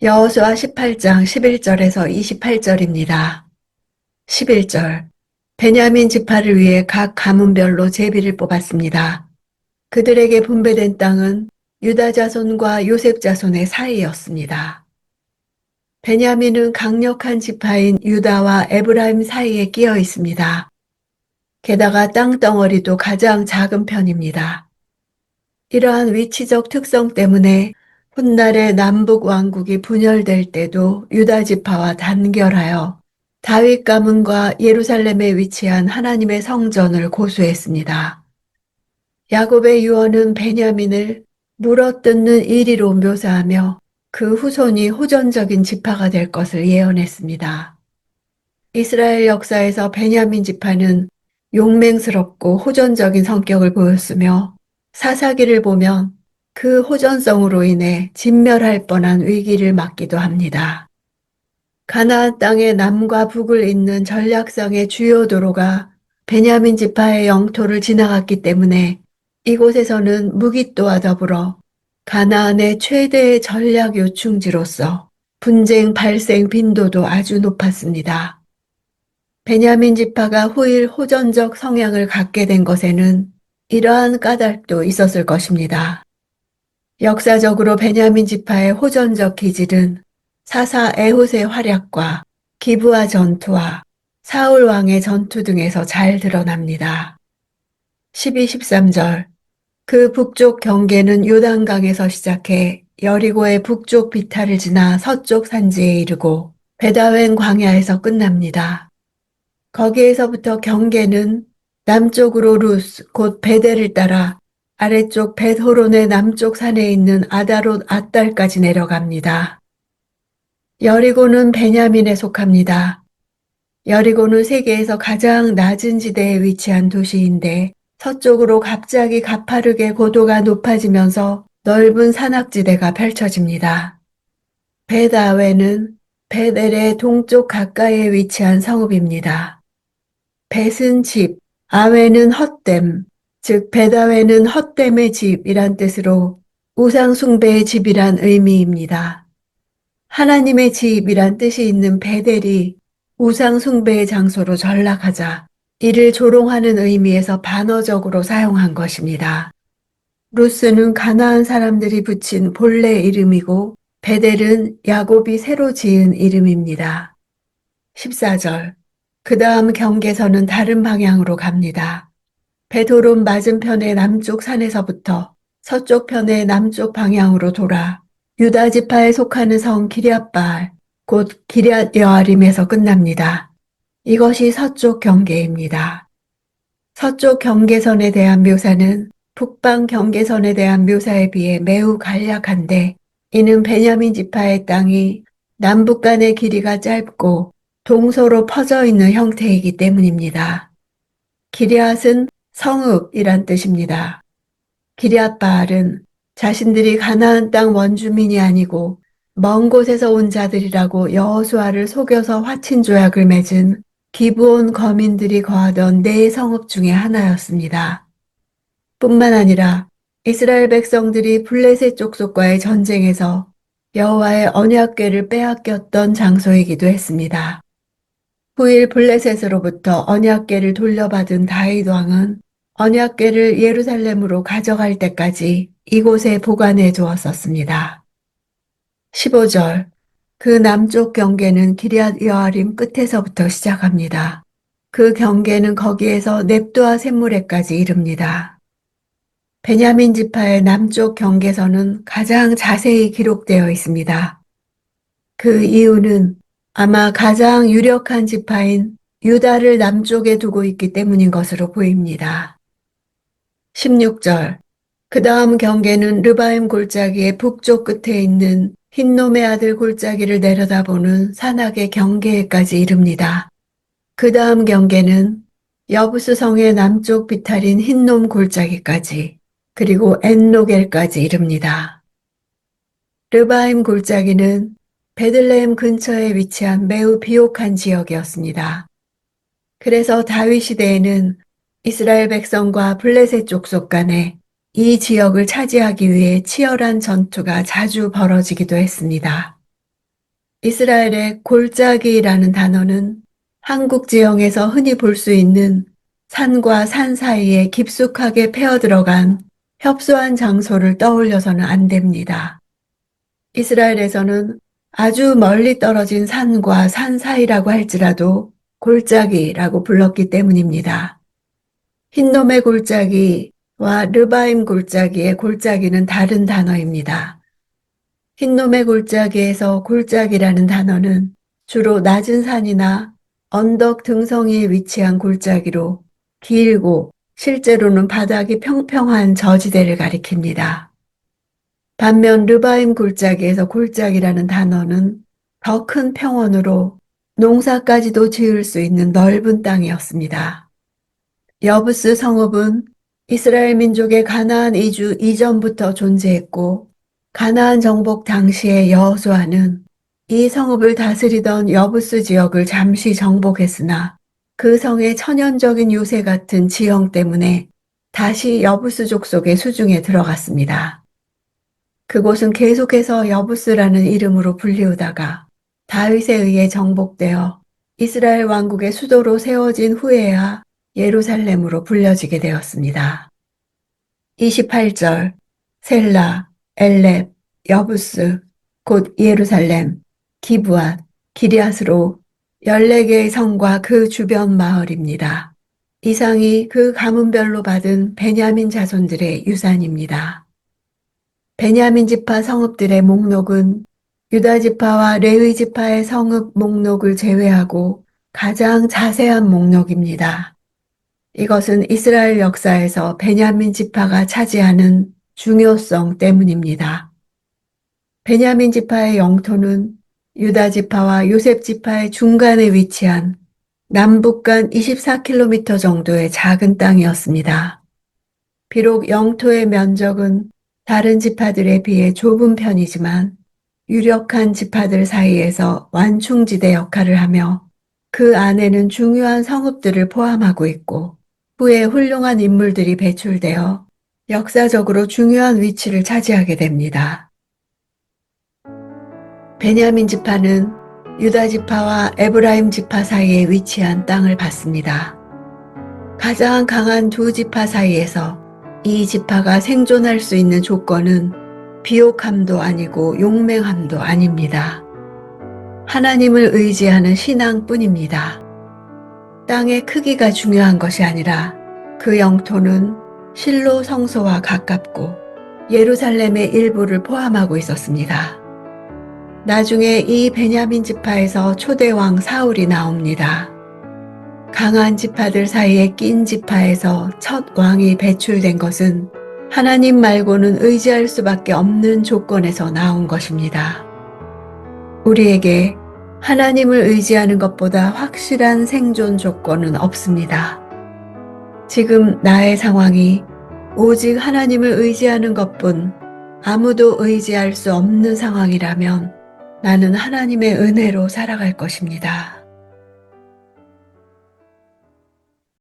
여호수아 18장 11절에서 28절입니다. 11절. 베냐민 지파를 위해 각 가문별로 제비를 뽑았습니다. 그들에게 분배된 땅은 유다 자손과 요셉 자손의 사이였습니다. 베냐민은 강력한 지파인 유다와 에브라임 사이에 끼어 있습니다. 게다가 땅덩어리도 가장 작은 편입니다. 이러한 위치적 특성 때문에 훗날에 남북 왕국이 분열될 때도 유다 지파와 단결하여 다윗 가문과 예루살렘에 위치한 하나님의 성전을 고수했습니다. 야곱의 유언은 베냐민을 물어뜯는 이리로 묘사하며 그 후손이 호전적인 지파가 될 것을 예언했습니다. 이스라엘 역사에서 베냐민 지파는 용맹스럽고 호전적인 성격을 보였으며 사사기를 보면 그 호전성으로 인해 진멸할 뻔한 위기를 맞기도 합니다. 가나안 땅의 남과 북을 잇는 전략상의 주요 도로가 베냐민 지파의 영토를 지나갔기 때문에 이곳에서는 무기또와 더불어 가나안의 최대의 전략 요충지로서 분쟁 발생 빈도도 아주 높았습니다. 베냐민 지파가 후일 호전적 성향을 갖게 된 것에는 이러한 까닭도 있었을 것입니다. 역사적으로 베냐민 지파의 호전적 기질은 사사 에훗의 활약과 기브아 전투와 사울 왕의 전투 등에서 잘 드러납니다. 12, 13절. 그 북쪽 경계는 요단강에서 시작해 여리고의 북쪽 비탈을 지나 서쪽 산지에 이르고 베다웬 광야에서 끝납니다. 거기에서부터 경계는 남쪽으로 루스 곧 베델을 따라 아래쪽 벳호론의 남쪽 산에 있는 아다롯 앗달까지 내려갑니다. 여리고는 베냐민에 속합니다. 여리고는 세계에서 가장 낮은 지대에 위치한 도시인데 서쪽으로 갑자기 가파르게 고도가 높아지면서 넓은 산악지대가 펼쳐집니다. 벳아웬은 벳엘의 동쪽 가까이에 위치한 성읍입니다. 벳은 집, 아웨는 헛됨, 즉 벳아웨는 헛됨의 집이란 뜻으로 우상 숭배의 집이란 의미입니다. 하나님의 집이란 뜻이 있는 베델이 우상 숭배의 장소로 전락하자 이를 조롱하는 의미에서 반어적으로 사용한 것입니다. 루스는 가나안 사람들이 붙인 본래 이름이고 베델은 야곱이 새로 지은 이름입니다. 14절. 그 다음 경계선은 다른 방향으로 갑니다. 벳호론 맞은편의 남쪽 산에서부터 서쪽 편의 남쪽 방향으로 돌아 유다 지파에 속하는 성 기럇바알, 곧 기럇 여아림에서 끝납니다. 이것이 서쪽 경계입니다. 서쪽 경계선에 대한 묘사는 북방 경계선에 대한 묘사에 비해 매우 간략한데 이는 베냐민 지파의 땅이 남북 간의 길이가 짧고 동서로 퍼져 있는 형태이기 때문입니다. 기럇은 성읍이란 뜻입니다. 기럇바알은 자신들이 가나안 땅 원주민이 아니고 먼 곳에서 온 자들이라고 여호수아를 속여서 화친 조약을 맺은 기브온 거민들이 거하던 네 성읍 중에 하나였습니다. 뿐만 아니라 이스라엘 백성들이 블레셋 족속과의 전쟁에서 여호와의 언약궤를 빼앗겼던 장소이기도 했습니다. 후일 블레셋으로부터 언약궤를 돌려받은 다윗 왕은 언약궤를 예루살렘으로 가져갈 때까지 이곳에 보관해 두었었습니다. 15절. 그 남쪽 경계는 기럇 여아림 끝에서부터 시작합니다. 그 경계는 거기에서 넵두아 샘무레까지 이릅니다. 베냐민 지파의 남쪽 경계선은 가장 자세히 기록되어 있습니다. 그 이유는 아마 가장 유력한 지파인 유다를 남쪽에 두고 있기 때문인 것으로 보입니다. 16절. 그 다음 경계는 르바임 골짜기의 북쪽 끝에 있는 흰놈의 아들 골짜기를 내려다보는 산악의 경계에까지 이릅니다. 그 다음 경계는 여부스 성의 남쪽 비탈인 흰놈 골짜기까지 그리고 엔노겔까지 이릅니다. 르바임 골짜기는 베들레헴 근처에 위치한 매우 비옥한 지역이었습니다. 그래서 다윗 시대에는 이스라엘 백성과 블레셋 족속 간에 이 지역을 차지하기 위해 치열한 전투가 자주 벌어지기도 했습니다. 이스라엘의 골짜기라는 단어는 한국 지형에서 흔히 볼 수 있는 산과 산 사이에 깊숙하게 패어 들어간 협소한 장소를 떠올려서는 안 됩니다. 이스라엘에서는 아주 멀리 떨어진 산과 산 사이라고 할지라도 골짜기라고 불렀기 때문입니다. 흰놈의 골짜기와 르바임 골짜기의 골짜기는 다른 단어입니다. 흰놈의 골짜기에서 골짜기라는 단어는 주로 낮은 산이나 언덕 등성이에 위치한 골짜기로 길고 실제로는 바닥이 평평한 저지대를 가리킵니다. 반면 르바임 골짜기에서 골짜기라는 단어는 더 큰 평원으로 농사까지도 지을 수 있는 넓은 땅이었습니다. 여부스 성읍은 이스라엘 민족의 가나안 이주 이전부터 존재했고 가나안 정복 당시의 여호수아는 이 성읍을 다스리던 여부스 지역을 잠시 정복했으나 그 성의 천연적인 유세 같은 지형 때문에 다시 여부스족 속의 수중에 들어갔습니다. 그곳은 계속해서 여부스라는 이름으로 불리우다가 다윗에 의해 정복되어 이스라엘 왕국의 수도로 세워진 후에야 예루살렘으로 불려지게 되었습니다. 28절 셀라, 엘렙, 여부스, 곧 예루살렘, 기브앗, 기리앗으로 14개의 성과 그 주변 마을입니다. 이상이 그 가문별로 받은 베냐민 자손들의 유산입니다. 베냐민 지파 성읍들의 목록은 유다 지파와 레위 지파의 성읍 목록을 제외하고 가장 자세한 목록입니다. 이것은 이스라엘 역사에서 베냐민 지파가 차지하는 중요성 때문입니다. 베냐민 지파의 영토는 유다 지파와 요셉 지파의 중간에 위치한 남북간 24km 정도의 작은 땅이었습니다. 비록 영토의 면적은 다른 지파들에 비해 좁은 편이지만 유력한 지파들 사이에서 완충지대 역할을 하며 그 안에는 중요한 성읍들을 포함하고 있고 후에 훌륭한 인물들이 배출되어 역사적으로 중요한 위치를 차지하게 됩니다. 베냐민 지파는 유다 지파와 에브라임 지파 사이에 위치한 땅을 받습니다. 가장 강한 두 지파 사이에서 이 지파가 생존할 수 있는 조건은 비옥함도 아니고 용맹함도 아닙니다. 하나님을 의지하는 신앙뿐입니다. 땅의 크기가 중요한 것이 아니라 그 영토는 실로 성소와 가깝고 예루살렘의 일부를 포함하고 있었습니다. 나중에 이 베냐민 지파에서 초대왕 사울이 나옵니다. 강한 지파들 사이에 낀 지파에서 첫 왕이 배출된 것은 하나님 말고는 의지할 수밖에 없는 조건에서 나온 것입니다. 우리에게 하나님을 의지하는 것보다 확실한 생존 조건은 없습니다. 지금 나의 상황이 오직 하나님을 의지하는 것뿐 아무도 의지할 수 없는 상황이라면 나는 하나님의 은혜로 살아갈 것입니다.